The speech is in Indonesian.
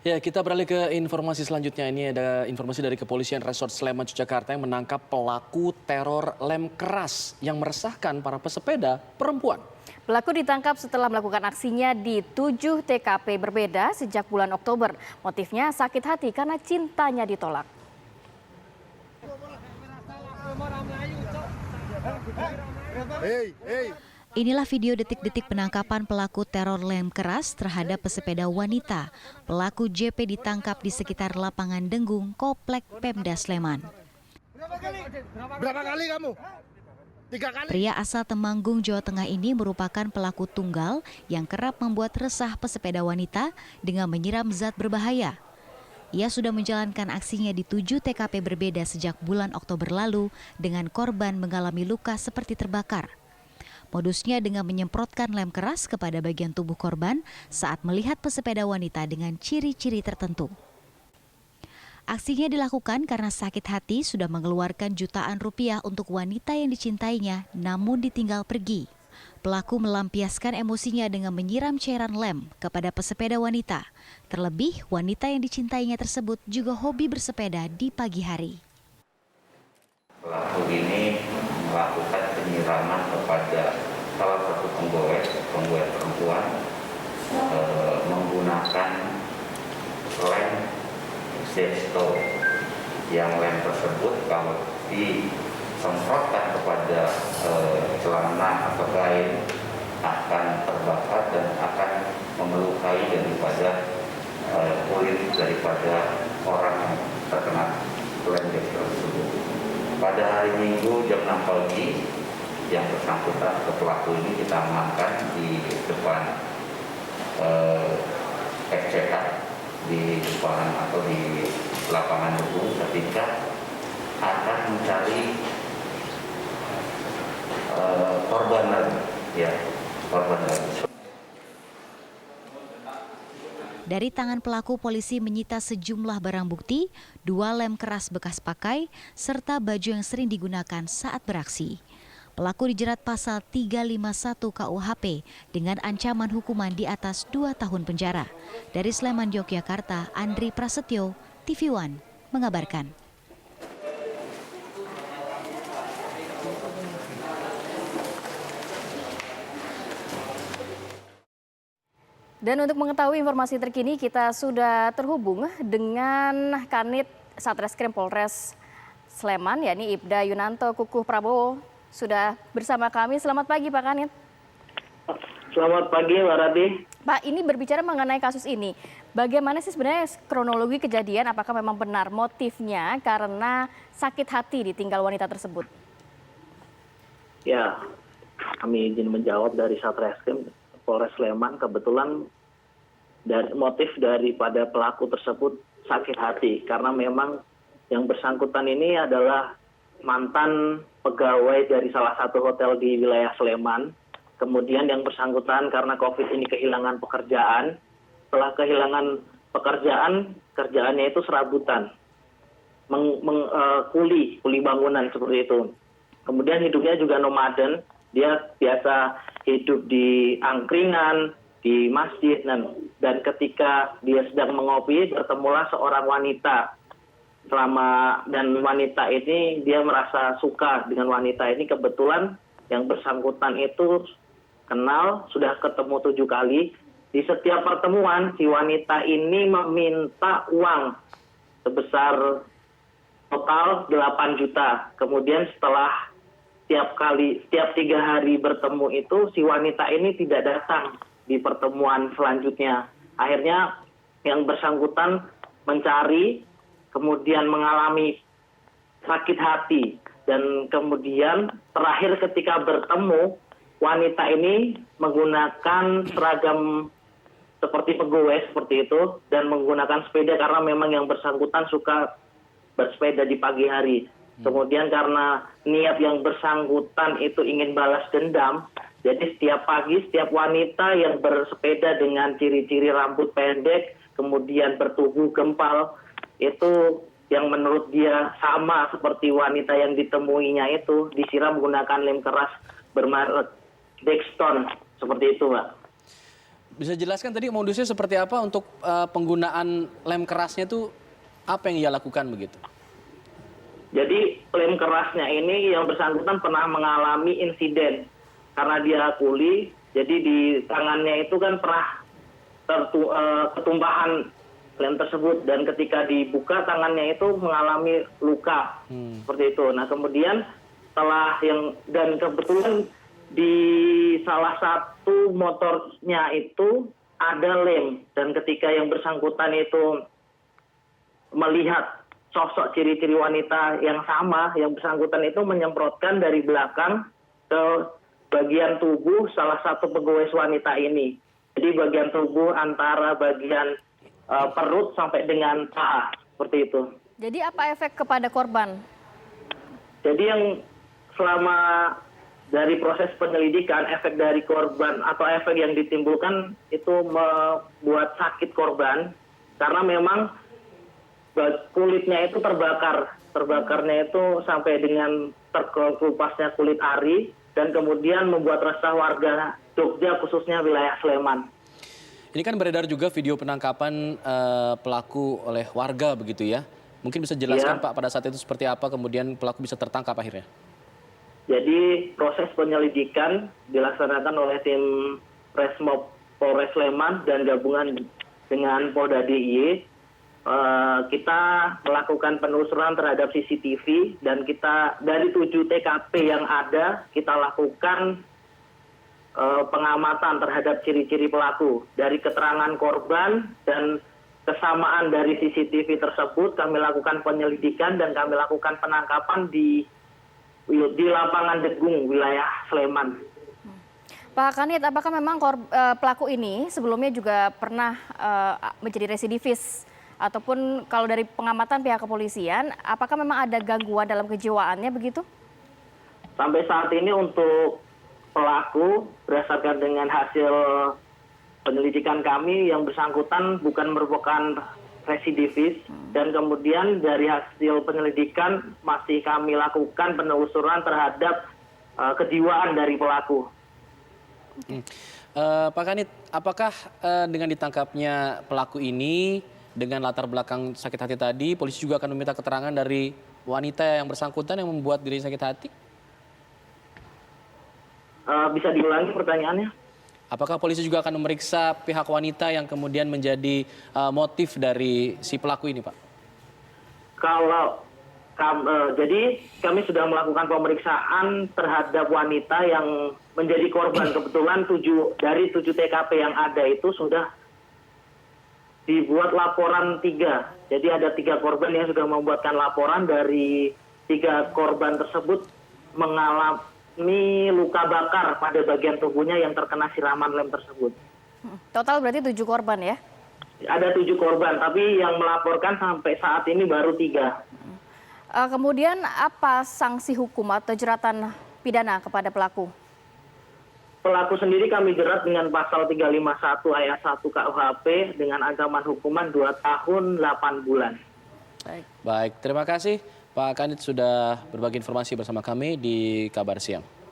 Ya, kita beralih ke informasi selanjutnya. Ini ada informasi dari Kepolisian Resort Sleman, Yogyakarta yang menangkap pelaku teror lem keras yang meresahkan para pesepeda perempuan. Pelaku ditangkap setelah melakukan aksinya di 7 TKP berbeda sejak bulan Oktober. Motifnya sakit hati karena cintanya ditolak. Inilah video detik-detik penangkapan pelaku teror lem keras terhadap pesepeda wanita. Pelaku JP ditangkap di sekitar lapangan Denggung, Komplek Pemda Sleman. Berapa kali kamu? 3 kali. Pria asal Temanggung, Jawa Tengah ini merupakan pelaku tunggal yang kerap membuat resah pesepeda wanita dengan menyiram zat berbahaya. Ia sudah menjalankan aksinya di 7 TKP berbeda sejak bulan Oktober lalu dengan korban mengalami luka seperti terbakar. Modusnya dengan menyemprotkan lem keras kepada bagian tubuh korban saat melihat pesepeda wanita dengan ciri-ciri tertentu. Aksinya dilakukan karena sakit hati sudah mengeluarkan jutaan rupiah untuk wanita yang dicintainya namun ditinggal pergi. Pelaku melampiaskan emosinya dengan menyiram cairan lem kepada pesepeda wanita. Terlebih wanita yang dicintainya tersebut juga hobi bersepeda di pagi hari. Pelaku ini melakukan penyiraman kepada salah satu penggoes perempuan menggunakan lem Zexto, yang lem tersebut kalau disemprotkan kepada celana atau kain akan terbakar dan akan melukai daripada kulit daripada orang yang terkena lem Zexto tersebut. Pada hari Minggu jam 6 pagi, yang bersangkutan atau pelaku ini kita amankan di depan FCK di depan atau di lapangan Denggung ketika akan mencari korban lagi. Dari tangan pelaku, polisi menyita sejumlah barang bukti, 2 lem keras bekas pakai, serta baju yang sering digunakan saat beraksi. Pelaku dijerat pasal 351 KUHP dengan ancaman hukuman di atas 2 tahun penjara. Dari Sleman, Yogyakarta, Andri Prasetyo, TV One, mengabarkan. Dan untuk mengetahui informasi terkini, kita sudah terhubung dengan Kanit Satreskrim Polres Sleman, yakni Ibda Yunanto Kukuh Prabowo, sudah bersama kami. Selamat pagi, Pak Kanit. Selamat pagi, Mbak Rati. Pak, ini berbicara mengenai kasus ini. Bagaimana sih sebenarnya kronologi kejadian? Apakah memang benar motifnya karena sakit hati ditinggal wanita tersebut? Ya, kami izin menjawab dari Satreskrim Polres Sleman. Kebetulan motif daripada pelaku tersebut sakit hati karena memang yang bersangkutan ini adalah mantan pegawai dari salah satu hotel di wilayah Sleman. Kemudian yang bersangkutan karena COVID ini kehilangan pekerjaan. Setelah kehilangan pekerjaan, kerjaannya itu serabutan, kuli bangunan seperti itu. Kemudian hidupnya juga nomaden. Dia biasa hidup di angkringan, di masjid, dan ketika dia sedang mengopi, bertemulah seorang wanita. Dan wanita ini, dia merasa suka dengan wanita ini. Kebetulan yang bersangkutan itu kenal, sudah ketemu 7 kali. Di setiap pertemuan, si wanita ini meminta uang sebesar total 8 juta. Kemudian setelah setiap 3 hari bertemu itu, si wanita ini tidak datang di pertemuan selanjutnya. Akhirnya yang bersangkutan mencari, kemudian mengalami sakit hati. Dan kemudian terakhir ketika bertemu, wanita ini menggunakan seragam seperti pegawai seperti itu, dan menggunakan sepeda karena memang yang bersangkutan suka bersepeda di pagi hari. Kemudian karena niat yang bersangkutan itu ingin balas dendam, jadi setiap pagi setiap wanita yang bersepeda dengan ciri-ciri rambut pendek, kemudian bertubuh gempal, itu yang menurut dia sama seperti wanita yang ditemuinya itu, disiram menggunakan lem keras bermerek Dexton, seperti itu, Mbak. Bisa jelaskan tadi modusnya seperti apa untuk penggunaan lem kerasnya itu apa yang ia lakukan begitu? Jadi lem kerasnya ini yang bersangkutan pernah mengalami insiden karena dia kuli, jadi di tangannya itu kan pernah ketumpahan lem tersebut dan ketika dibuka tangannya itu mengalami luka seperti itu. Nah kemudian setelah dan kebetulan di salah satu motornya itu ada lem dan ketika yang bersangkutan itu melihat sosok ciri-ciri wanita yang sama, yang bersangkutan itu menyemprotkan dari belakang ke bagian tubuh salah satu pegawai wanita ini. Jadi bagian tubuh antara bagian perut sampai dengan paha, seperti itu. Jadi apa efek kepada korban? Jadi yang selama dari proses penyelidikan, efek dari korban atau efek yang ditimbulkan itu membuat sakit korban karena memang kulitnya itu terbakar. Terbakarnya itu sampai dengan terkelupasnya kulit ari dan kemudian membuat resah warga Jogja khususnya wilayah Sleman. Ini kan beredar juga video penangkapan pelaku oleh warga begitu ya. Mungkin bisa jelaskan Pak pada saat itu seperti apa kemudian pelaku bisa tertangkap akhirnya? Jadi proses penyelidikan dilaksanakan oleh tim Resmob Polres Sleman dan gabungan dengan Polda DIY. Kita melakukan penelusuran terhadap CCTV dan kita dari 7 TKP yang ada kita lakukan pengamatan terhadap ciri-ciri pelaku. Dari keterangan korban dan kesamaan dari CCTV tersebut kami lakukan penyelidikan dan kami lakukan penangkapan di lapangan Degung, wilayah Sleman. Pak Kanit, apakah memang pelaku ini sebelumnya juga pernah menjadi residivis? Ataupun kalau dari pengamatan pihak kepolisian, apakah memang ada gangguan dalam kejiwaannya begitu? Sampai saat ini untuk pelaku, berdasarkan dengan hasil penyelidikan kami, yang bersangkutan bukan merupakan residivis dan kemudian dari hasil penyelidikan masih kami lakukan penelusuran terhadap kejiwaan dari pelaku. Pak Kanit, apakah dengan ditangkapnya pelaku ini dengan latar belakang sakit hati tadi, polisi juga akan meminta keterangan dari wanita yang bersangkutan yang membuat diri sakit hati? Bisa diulangi pertanyaannya? Apakah polisi juga akan memeriksa pihak wanita yang kemudian menjadi motif dari si pelaku ini, Pak? Jadi kami sudah melakukan pemeriksaan terhadap wanita yang menjadi korban. Kebetulan dari 7 TKP yang ada itu sudah dibuat laporan 3. Jadi ada 3 korban yang sudah membuatkan laporan. Dari 3 korban tersebut mengalami luka bakar pada bagian tubuhnya yang terkena siraman lem tersebut. Total berarti 7 korban ya? Ada 7 korban, tapi yang melaporkan sampai saat ini baru 3. Kemudian apa sanksi hukum atau jeratan pidana kepada pelaku? Pelaku sendiri kami jerat dengan pasal 351 ayat 1 KUHP dengan ancaman hukuman 2 tahun 8 bulan. Baik, terima kasih Pak Kanit sudah berbagi informasi bersama kami di Kabar Siang.